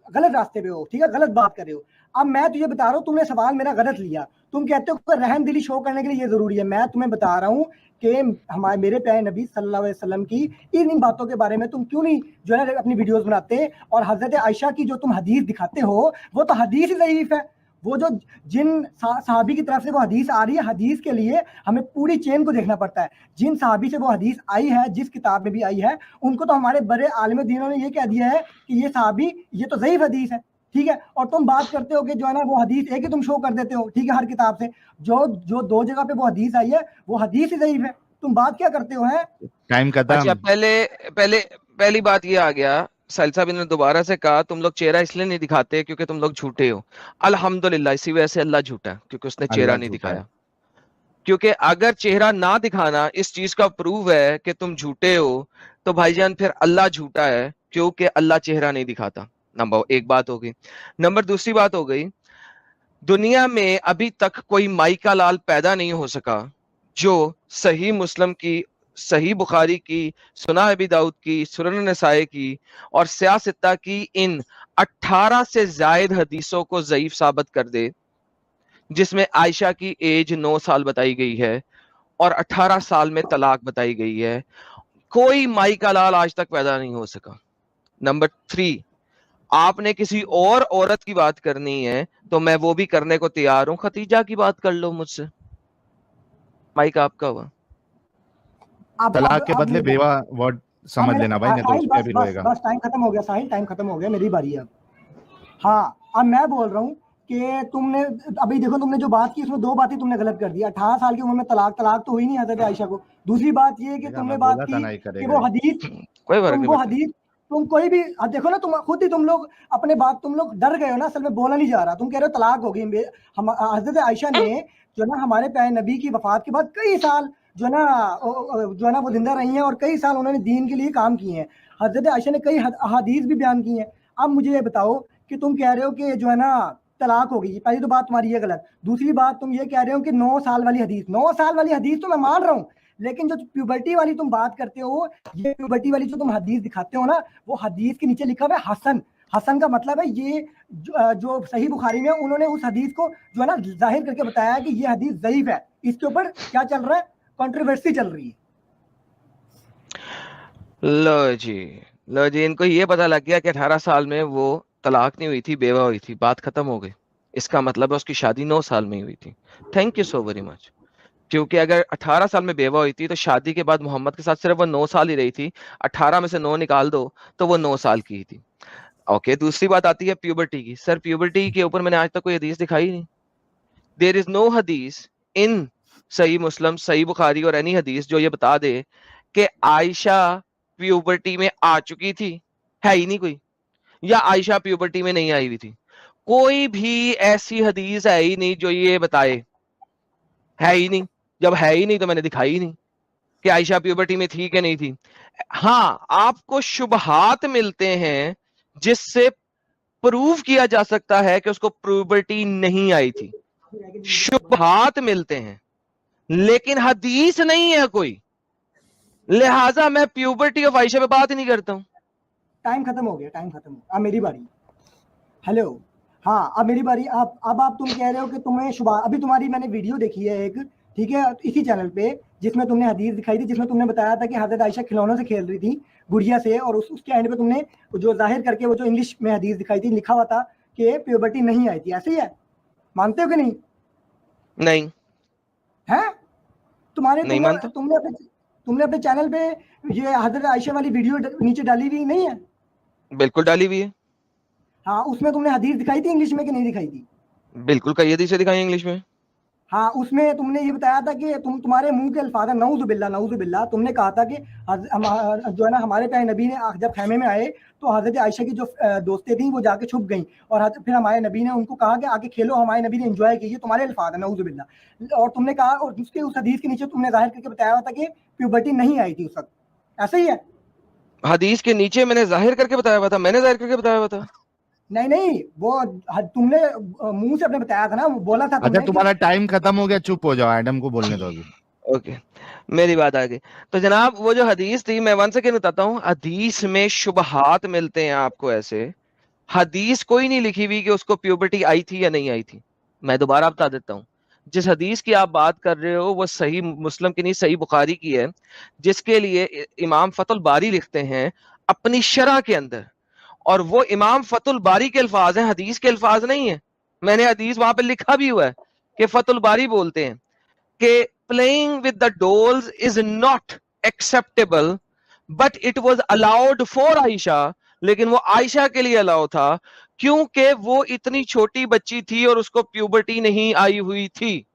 गलत रास्ते पे हो, ठीक है, गलत बात कर रहे हो। अब मैं तुझे बता रहा हूँ, तुमने सवाल मेरा गलत लिया। तुम कहते हो कि रहम दिली शो करने के लिए ये जरूरी है। मैं तुम्हें बता रहा हूँ कि हमारे मेरे प्यारे नबी सल्लल्लाहु अलैहि वसल्लम की इन बातों के बारे में तुम क्यों नहीं जो है अपनी वीडियोस बनाते, और हजरत आयशा की जो तुम हदीस दिखाते हो वो तो हदीस ही ज़ईफ है। वो जो जिन सहाबी की तरफ से वो हदीस आ रही है, हदीस के लिए हमें पूरी चेन को देखना पड़ता है। जिन सहाबी से वो हदीस आई है, जिस किताब में भी आई है, उनको तो हमारे बड़े आलिम दीनों ने ये कह दिया है कि ये सहाबी, ये तो ज़ईफ हदीस है, ठीक है। और तुम बात करते हो कि जो है ना वो हदीस एक ही तुम शो कर देते हो, ठीक है, हर किताब से जो जो 2 जगह पे वो हदीस आई है वो हदीस ही ज़ईफ है। तुम बात क्या करते हो? है टाइम अच्छा, खत्म। पहली बात ये आ गया। साहिल साहब ने दोबारा से कहा तुम लोग चेहरा इसलिए नहीं दिखाते क्योंकि तुम लोग झूठे हो। अल्हम्दुलिल्लाह, इसी वजह से अल्लाह झूठा है, क्योंकि उसने चेहरा अल्लाह नहीं झूठा है। दिखाया। क्योंकि अगर चेहरा ना दिखाना इस चीज का प्रूव है कि तुम झूठे हो, तो भाईजान फिर अल्लाह झूठा है, क्योंकि अल्लाह चेहरा नहीं दिखाता। नंबर एक बात हो गई। नंबर दूसरी बात हो गई, दुनिया में अभी तक कोई माई का लाल पैदा नहीं हो सका जो सही मुस्लिम की, सही बुखारी की, सुना अबी दाऊद की, सुनन नसाई की और सियासत्ता की इन 18 से जायद हदीसों को ज़ईफ साबित कर दे, जिसमें आयशा की एज 9 साल बताई गई है और 18 साल में तलाक बताई गई है। कोई माई का लाल आज तक पैदा नहीं हो सका। नंबर 3, आपने किसी और औरत की बात करनी है तो मैं वो भी करने को तैयार हूं। खतीजा की बात कर लो मुझसे, माइक आपका हुआ। तलाक के अब बदले बेवा वर्ड अब समझ मेरा लेना भाई, नहीं तो उस साहिल, पे बस भी बस रोएगा। बस टाइम खत्म हो गया साहिल, टाइम खत्म हो गया, मेरी बारी है अब। हाँ, अब मैं बोल रहा हूँ कि तुमने अभी देखो, तुमने जो बात की उसमें 2 बातें तुमने गलत कर दी। 18 साल की उम्र में तलाक तलाक तो हुई नहीं हजरत आयशा को। दूसरी बात ये कि देखा, तुमने मैं बात बोला था की ना ये कि करेगा वो ही। हदीस, कोई फर्क तुम नहीं वो पड़ता। हदीस, तुम कोई भी, अब देखो ना, तुम खुद ही तुम लोग अपने बात, तुम लोग डर गए हो ना, असल में बोला नहीं जा रहा। तुम कह रहे हो तलाक हो गई। हम हजरत आयशा ने जो है ना हमारे प्यारे नबी की वफात के बाद कई साल जो है ना वो जिंदा रही हैं और कई साल उन्होंने दीन के लिए काम किए हैं। हजरत आयशा ने कई अहादीस भी बयान की हैं। अब मुझे ये बताओ कि तुम कह रहे हो कि जो है ना तलाक हो गई, पहली तो बात तुम्हारी ये गलत। दूसरी बात तुम ये कह रहे हो कि 9 साल वाली हदीस, 9 साल वाली हदीस तो मैं मान रहा हूँ, लेकिन जो प्यूबर्टी वाली तुम बात करते हो, ये प्यूबर्टी वाली जो तुम हदीस दिखाते हो ना, वो हदीस के नीचे लिखा हुआ है हसन। हसन का मतलब है ये जो सही बुखारी में उन्होंने उस हदीस को जो है ना जाहिर करके बताया कि ये हदीस ज़ईफ है। इसके ऊपर क्या चल रहा है, कंट्रोवर्सी चल रही है। लो जी, इनको ये पता लग गया कि 18 साल में वो तलाक नहीं हुई थी, बेवा हुई थी, बात खत्म हो गई। इसका मतलब है उसकी शादी 9 साल में ही हुई थी। Thank you so very much. क्योंकि अगर 18 साल में बेवा हुई थी तो शादी के बाद मोहम्मद के साथ सिर्फ वो 9 साल ही रही थी। 18 में से 9 निकाल दो तो वो 9 साल की ही थी। ओके, दूसरी बात आती है प्यूबर्टी की। सर, प्यूबर्टी के ऊपर मैंने आज तक कोई हदीस दिखाई नहीं। देयर इज नो हदीस इन सही मुस्लिम, सही बुखारी और एनी हदीस जो ये बता दे कि आयशा प्यूबर्टी में आ चुकी थी। है ही नहीं कोई। या आयशा प्यूबर्टी में नहीं आई हुई थी। कोई भी ऐसी हदीस है ही नहीं जो ये बताए। है ही नहीं। जब है ही नहीं तो मैंने दिखाई ही नहीं कि आयशा प्यूबर्टी में थी कि नहीं थी। हाँ, आपको शुबहात मिलते हैं जिससे प्रूव किया जा सकता है कि उसको प्यूबर्टी नहीं आई थी। शुबहात मिलते हैं, लेकिन हदीस नहीं है कोई। लिहाजा मैं प्यूबर्टी ऑफ आयशा पे बात ही नहीं करता हूं। टाइम खत्म हो गया, टाइम खत्म हो गया। अब मेरी बारी। हेलो, हाँ अब मेरी बारी। अब तुम कह रहे हो कि तुम्हें शुभा, अभी तुम्हारी मैंने वीडियो देखी है एक, ठीक है, इसी चैनल पे, जिसमें तुमने हदीस दिखाई थी, जिसमें तुमने बताया था कि हजरत आयशा खिलौनों से खेल रही थी, गुड़िया से, और उसके एंड पे तुमने जो जाहिर करके वो जो इंग्लिश में हदीस दिखाई थी, लिखा हुआ था कि प्यूबर्टी नहीं आई थी। ऐसे ही है, मानते हो कि नहीं? नहीं, है तुम्हारे नहीं मानता। तुमने अपने चैनल पे ये हजरत आयशा वाली वीडियो नीचे डाली हुई नहीं है? बिल्कुल डाली हुई है। हाँ, उसमें तुमने हदीस दिखाई थी इंग्लिश में कि नहीं दिखाई थी? बिल्कुल कई हदीसें दिखाई इंग्लिश में। हाँ, उसमें तुमने ये बताया था कि तुम्हारे मुंह के अल्फाज है, नऊज़ बिल्ला, तुमने कहा था कि जो है ना हमारे प्यारे नबी ने जब खैमे में आए तो हजरत आयशा की जो दोस्तें थी वो जाके छुप गई, और फिर हमारे नबी ने उनको कहा कि आगे खेलो। हमारे नबी ने एंजॉय कीजिए। तुम्हारे अल्फाज है, नऊज़ बिल्ला। और तुमने कहा, और उसके उस हदीस के नीचे तुमने जाहिर करके बताया हुआ था कि प्यूबर्टी नहीं आई थी उस वक्त। ऐसा ही है? हदीस के नीचे मैंने जाहिर करके बताया हुआ था। मैंने जाहिर करके बताया हुआ था। नहीं, वो तुमने मुंह से अपने बताया था ना, बोला था अच्छा, तुमने कि तुम्हारा टाइम खत्म हो गया, चुप हो जाओ, एडम को बोलने दो अभी। ओके, मेरी बात आ गई। तो जनाब, वो जो हदीस थी, मैं वन सेकेंड बताता हूँ। हदीस में शुबहात मिलते हैं आपको ऐसे। हदीस कोई नहीं लिखी हुई कि उसको प्यूबर्टी आई थी या नहीं आई थी। मैं दोबारा बता देता हूँ। जिस हदीस की आप बात कर रहे हो वो सही मुस्लिम की नहीं, सही बुखारी की है, जिसके लिए इमाम फतुल बारी लिखते हैं अपनी शरह के अंदर। और वो इमाम फतुल बारी के अल्फाज हैं, हदीस के अल्फाज नहीं है। मैंने हदीस वहां पे लिखा भी हुआ है कि फतुल बारी बोलते हैं कि playing with the dolls is not acceptable but it was allowed for Ayesha. लेकिन वो आयशा के लिए अलाउ था क्योंकि वो इतनी छोटी बच्ची थी और उसको प्यूबर्टी नहीं आई हुई थी।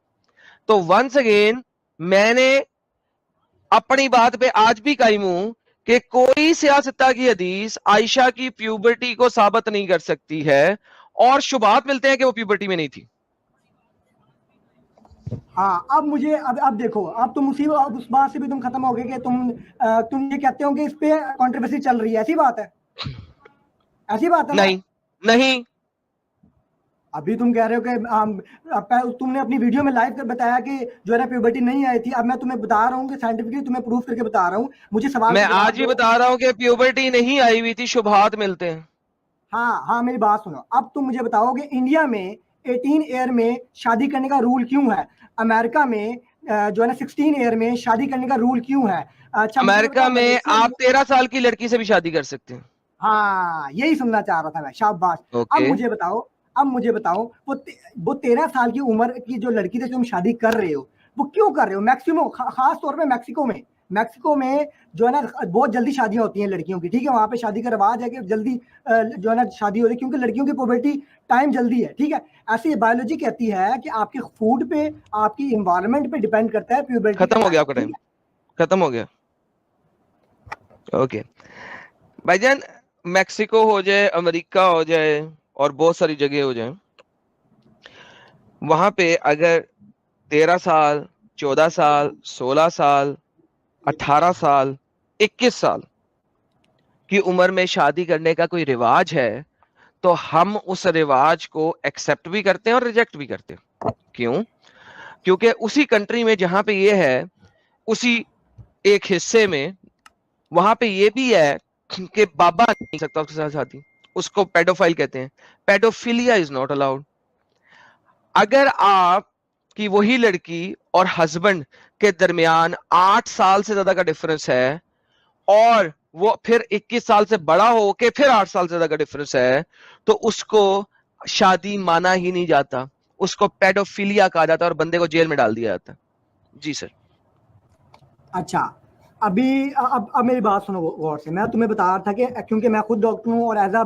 तो वंस अगेन मैंने अपनी बात पे आज भी कायम हूं कि कोई सियासत्ता की हदीस आयशा की प्यूबर्टी को साबित नहीं कर सकती है, और शुबात मिलते हैं कि वो प्यूबर्टी में नहीं थी। हाँ, अब मुझे अब देखो, अब तुम उस बात से भी तुम खत्म हो गए कि तुम ये कहते हो कि इस पे कंट्रोवर्सी चल रही है। ऐसी बात है? ऐसी बात है ना? नहीं, नहीं। अभी तुम कह रहे हो कि तुमने अपनी वीडियो में लाइव कर बताया कि जो है ना प्यूबर्टी नहीं आई थी। अब मैं तुम्हें बता रहा हूँ कि साइंटिफिकली तुम्हें प्रूफ करके बता रहा हूँ। मुझे सवाल मैं का जवाब आज भी दो। बता रहा हूं कि प्यूबर्टी नहीं आई हुई थी, शुबहात मिलते हैं। हाँ, मेरी बात सुनो। अब तुम मुझे बताओ कि इंडिया में 18 ईयर में शादी करने का रूल क्यों है? अमेरिका में जो है ना 16 ईयर में शादी करने का रूल क्यों है? अच्छा, मुझे ये अमेरिका बताओ, में मलेशिया आप में। 13 साल की लड़की से भी शादी कर सकते हैं। हाँ, यही सुनना चाह रहा था मैं, शाबाश। अब ओके। मुझे बताओ वो 13 साल की उम्र की जो लड़की से तुम शादी कर रहे हो, वो क्यों कर रहे हो? मैक्सिमम खास तौर पे मैक्सिको में जो है ना बहुत जल्दी शादियां होती हैं लड़कियों की, ठीक है। वहां पे शादी का रिवाज है कि जल्दी जो है ना शादी हो रही है, क्योंकि लड़कियों की पुबर्टी टाइम जल्दी है, ठीक है। ऐसी बायोलॉजी कहती है कि आपके फूड पे, आपकी इन्वायरमेंट पे डिपेंड करता है प्यूबर्टी का खत्म हो गया टाइम, आपका ठीक टाइम। है। खत्म हो गया। ओके भाईजान, मैक्सिको हो जाए, अमेरिका हो जाए, और बहुत सारी जगह हो जाए, वहां पे अगर 13 साल, 14 साल, 16 साल, 18 साल, 21 साल की उम्र में शादी करने का कोई रिवाज है तो हम उस रिवाज को एक्सेप्ट भी करते हैं और रिजेक्ट भी करते हैं। क्यों? क्योंकि उसी कंट्री में जहां पे ये है, उसी एक हिस्से में वहां पे ये भी है कि बाबा नहीं सकता उसके साथ शादी, उसको पेडोफाइल कहते हैं। Paedophilia is not allowed. अगर आप की वही लड़की और हस्बैंड के दरमियान 8 साल से ज्यादा का डिफरेंस है और वो फिर 21 साल से बड़ा हो के फिर 8 साल से ज्यादा का डिफरेंस है, तो उसको शादी माना ही नहीं जाता, उसको पेडोफिलिया कहा जाता है और बंदे को जेल में डाल दिया जाता है। जी सर। अच्छा, अभी अब मेरी बात सुनो गौर से। मैं तुम्हें बता रहा था कि क्योंकि मैं खुद डॉक्टर हूँ और एज अ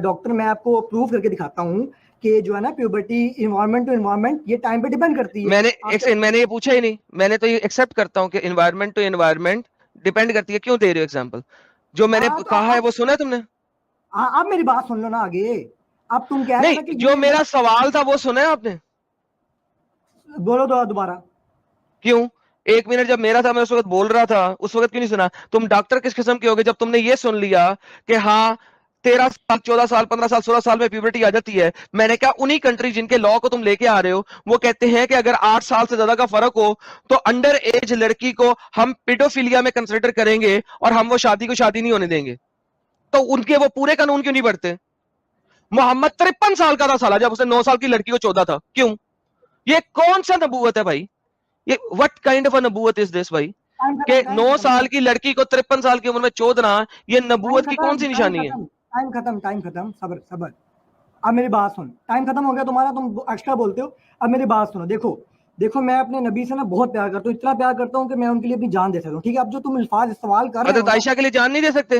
डॉक्टर मैं आपको प्रूव करके दिखाता हूँ कि जो है ना प्यूबर्टी इन्वायरमेंट टू इन्वायरमेंट ये टाइम पे डिपेंड करती है। मैंने ये पूछा ही नहीं, मैंने तो ये एक्सेप्ट करता हूँ कि इन्वायरमेंट टू इन्वायरमेंट डिपेंड करती है। क्यों दे रहे हो एग्जांपल? जो मैंने तो कहा है वो सुना है तुमने? अब मेरी बात सुन लो ना आगे। अब तुम कह रहे नहीं, थे कि जो मेरा सवाल था वो सुना है आपने? बोलो दोबारा। क्यों? 1 मिनट जब मेरा था मैं उस वक्त बोल रहा था, उस वक्त क्यों नहीं सुना? तुम डॉक्टर किस किस्म के होगे जब तुमने ये सुन लिया कि हाँ 13 साल 14 साल 15 साल 16 साल में प्यूबर्टी आ जाती है। मैंने कहा उन्हीं कंट्री जिनके लॉ को तुम लेके आ रहे हो वो कहते हैं कि अगर 8 साल से ज्यादा का फर्क हो तो अंडर एज लड़की को हम पेडोफिलिया में कंसिडर करेंगे और हम वो शादी को शादी नहीं होने देंगे। तो उनके वो पूरे कानून क्यों नहीं बढ़ते? मोहम्मद 53 साल का था साला जब उसने 9 साल की लड़की को 14 था। क्यों? ये कौन सा नबूवत है भाई? ये व्हाट काइंड ऑफ अ नबूवत इज दिस भाई? कि 9 साल की लड़की को 53 साल की उम्र में चोदना, ये नबूवत की कौन सी निशानी है? टाइम खत्म। सबर सबर। अब मेरी बात सुन। टाइम खत्म हो गया तुम्हारा, तुम एक्स्ट्रा बोलते हो। अब मेरी बात सुनो। देखो मैं अपने नबी से ना बहुत प्यार करता हूँ, इतना प्यार करता हूँ कि मैं उनके लिए अपनी जान दे सकता हूँ। ठीक है, अब जो तुम अल्फाज इस्तेमाल कर रहे हो हजरत आयशा के लिए जान नहीं दे सकते?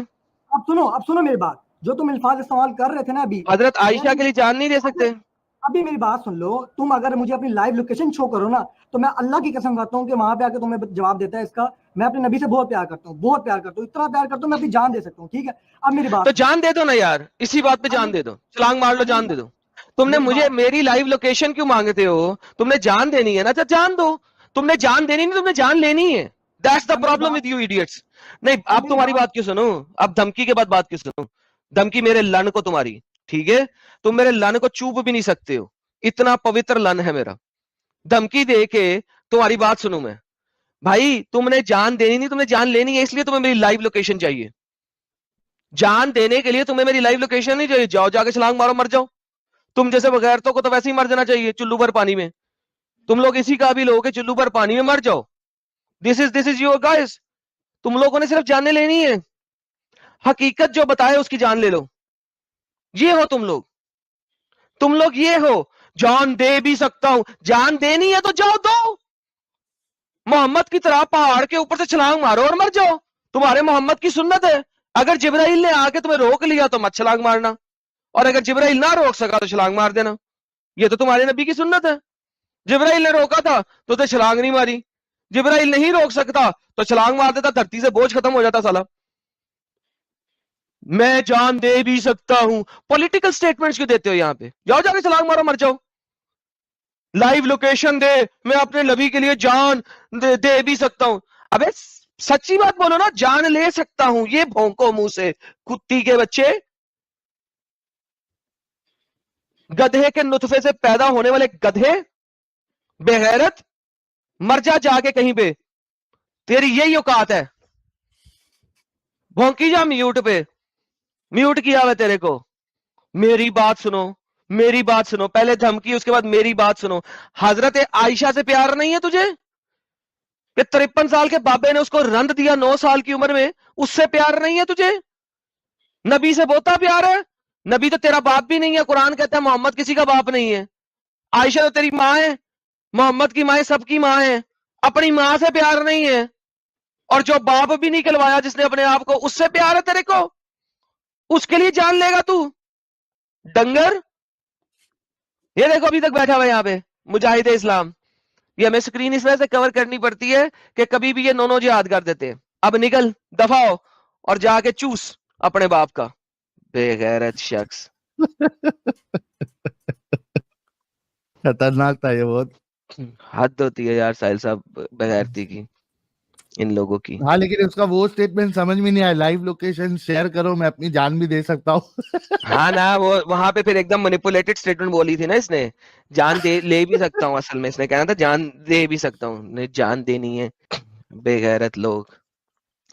अब सुनो मेरी बात। जो तुम अल्फाज इस्तेमाल कर रहे थे ना अभी, हजरत आयशा के लिए जान नहीं दे सकते? अभी मेरी बात सुन लो। तुम अगर मुझे अपनी लाइव लोकेशन शो करो ना, तो मैं अल्लाह की कसम खाता हूँ कि वहां पे आके तुम्हें जवाब देता है इसका। मैं अपने नबी से बहुत प्यार करता हूँ, बहुत प्यार करता हूँ, इतना प्यार करता हूँ मैं अपनी जान दे सकता हूँ। ठीक है, अब मेरी बात तो जान दे दो ना यार, इसी बात पे जान दे दो, छलांग मार लो, जान दे दो। तुमने मुझे मेरी लाइव लोकेशन क्यों मांगते हो? तुमने जान देनी है ना, तो जान दो। तुमने जान देनी नहीं, तुमने जान लेनी है। That's the problem with you idiots. नहीं, अब तुम्हारी बात क्यों सुनूं? अब धमकी के बाद बात क्यों सुनूं? धमकी मेरे लन को तुम्हारी, ठीक है? तुम मेरे लन को चूप भी नहीं सकते हो, इतना पवित्र लन है मेरा। धमकी दे के तुम्हारी बात सुनूं मैं? भाई तुमने जान देनी नहीं, तुमने जान लेनी है, इसलिए तुम्हें मेरी लाइव लोकेशन चाहिए। जान देने के लिए तुम्हें मेरी लाइव लोकेशन नहीं चाहिए। जाओ जाके छलांग मारो, मर जाओ। तुम जैसे बगैरतों को तो वैसे ही मर जाना चाहिए, चुल्लू भर पानी में। तुम लोग इसी काबिल हो कि चुल्लू भर पानी में मर जाओ। This is your guys. तुम लोगों ने सिर्फ जाने लेनी है, हकीकत जो बताए उसकी जान ले लो। ये हो तुम लोग। तुम लोग ये हो, जान दे भी सकता हूं, जान देनी है तो जाओ दो। मोहम्मद की तरह पहाड़ के ऊपर से छलांग मारो और मर जाओ। तुम्हारे मोहम्मद की सुन्नत है, अगर जिब्राइल ने आके तुम्हें रोक लिया तो मत छलांग मारना, और अगर जिब्राइल ना रोक सका तो छलांग मार देना। ये तो तुम्हारे नबी की सुन्नत है। जिब्राइल ने रोका था तो छलांग नहीं मारी, जिब्राइल नहीं रोक सकता तो छलांग मार देता, धरती से बोझ खत्म हो जाता साला। मैं जान दे भी सकता हूं, पॉलिटिकल स्टेटमेंट्स क्यों देते हो यहां पे? जाओ जाके छलांग मारो, मर जाओ। लाइव लोकेशन दे, मैं अपने नबी के लिए जान दे भी सकता हूं। अबे सच्ची बात बोलो ना, जान ले सकता हूं, ये भौंको मुंह से, कुत्ती के बच्चे। गधे के नुतफे से पैदा होने वाले गधे, बेगैरत, मर जा जाके कहीं पे, तेरी यही औकात है। भौंकी जा म्यूट पे, म्यूट किया हुआ तेरे को। मेरी बात सुनो, मेरी बात सुनो, पहले धमकी उसके बाद मेरी बात सुनो। हजरत आयशा से प्यार नहीं है तुझे कि 53 साल के बाबे ने उसको रंद दिया 9 साल की उम्र में? उससे प्यार नहीं है तुझे? नबी से बहुता प्यार है? नबी तो तेरा बाप भी नहीं है, कुरान कहता है मोहम्मद किसी का बाप नहीं है। आयशा तो तेरी माँ है, मोहम्मद की माँ सबकी माँ है। अपनी माँ से प्यार नहीं है, और जो बाप भी नहीं कहलवाया जिसने अपने आप को, उससे प्यार है तेरे को? उसके लिए जान लेगा तू, डंगर? ये देखो अभी तक बैठा हुआ यहाँ पे मुजाहिद इस्लाम। ये हमें स्क्रीन इस वजह से कवर करनी पड़ती है कि कभी भी ये नोनो जिहाद कर देते हैं। अब निकल, दफाओ और जाके चूस अपने बाप का, बेगैरत शख्स। खतरनाक था ये बहुत। हद होती है यार साहिल साहब बेगैरती की, इन लोगों की। हाँ, लेकिन उसका वो स्टेटमेंट समझ में नहीं आया, लाइव लोकेशन शेयर करो, मैं अपनी जान भी दे सकता हूँ। हाँ ना, वो वहां पे फिर एकदम मैनिपुलेटेड स्टेटमेंट बोली थी ना इसने, जान दे ले भी सकता हूँ। असल में इसने कहना था जान दे भी सकता हूँ, नहीं जान देनी है। बेगैरत लोग।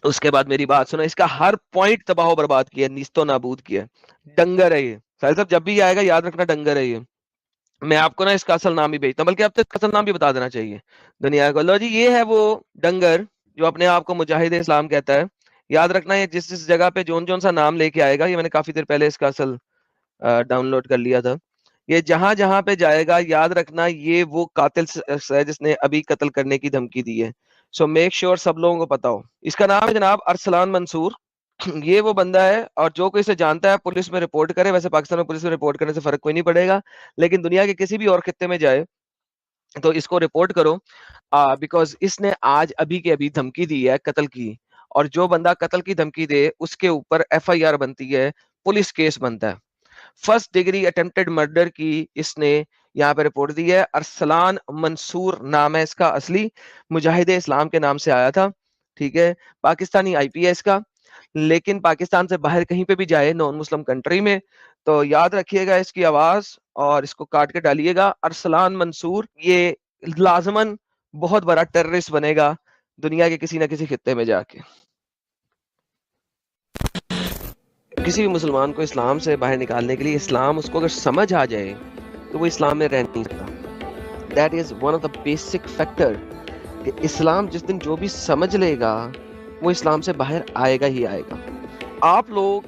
उसके बाद मेरी बात सुनो, इसका हर पॉइंट तबाह बर्बाद किया, नीस्तो नाबूद किया। डंगर है ये साहिल साहब, जब भी आएगा याद रखना डंगर है ये। मैं आपको ना इसका असल नाम ही भेजता हूं, बल्कि अब तक इसका असल नाम भी बता देना चाहिए दुनिया को। लो जी, ये है वो डंगर जो अपने आप को मुजाहिद इस्लाम कहता है। याद रखना, ये जिस जिस जगह पे जोन जोन सा नाम लेके आएगा, ये मैंने काफी देर पहले इसका असल डाउनलोड कर लिया था। ये जहां जहां पे जाएगा याद रखना, ये वो कातिल है जिसने अभी कत्ल करने की धमकी दी है। सो मेक श्योर सब लोगों को पता हो। इसका नाम है जनाब अरसलान मंसूर। ये वो बंदा है, और जो कोई इसे जानता है पुलिस में रिपोर्ट करे। वैसे पाकिस्तान में पुलिस में रिपोर्ट करने से फर्क कोई नहीं पड़ेगा, लेकिन दुनिया के किसी भी और खित्ते में जाए तो इसको रिपोर्ट करो, बिकॉज इसने आज अभी के अभी धमकी दी है कत्ल की। और जो बंदा कत्ल की धमकी दे उसके ऊपर FIR बनती है, पुलिस केस बनता है। फर्स्ट डिग्री अटेम्प्टेड मर्डर की इसने यहाँ पे रिपोर्ट दी है। अरसलान मंसूर नाम है इसका असली, मुजाहिद इस्लाम के नाम से आया था, ठीक है। पाकिस्तानी IP है इसका, लेकिन पाकिस्तान से बाहर कहीं पे भी जाए नॉन मुस्लिम कंट्री में, तो याद रखिएगा इसकी आवाज और इसको काट के डालिएगा। अरसलान मंसूर ये लाजमन बहुत बड़ा टेररिस्ट बनेगा दुनिया के किसी ना किसी खित्ते में जाके। किसी भी मुसलमान को इस्लाम से बाहर निकालने के लिए, इस्लाम उसको अगर समझ आ जाए तो वो इस्लाम में रह नहीं सकता। That is one of the basic factor कि इस्लाम जिस दिन जो भी समझ लेगा वो इस्लाम से बाहर आएगा ही आएगा। आप लोग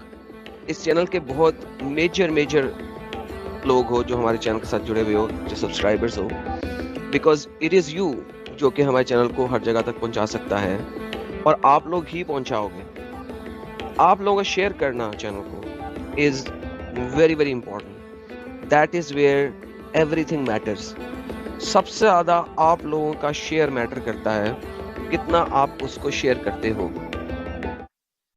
इस चैनल के बहुत मेजर लोग हो जो हमारे चैनल के साथ जुड़े हुए हो, जो सब्सक्राइबर्स हो, बिकॉज इट इज यू जो कि हमारे चैनल को हर जगह तक पहुंचा सकता है, और आप लोग ही पहुंचाओगे। आप लोगों का शेयर करना चैनल को is very important. That is where everything matters. सबसे ज्यादा आप लोगों का शेयर मैटर करता है, कितना आप उसको शेयर करते हो।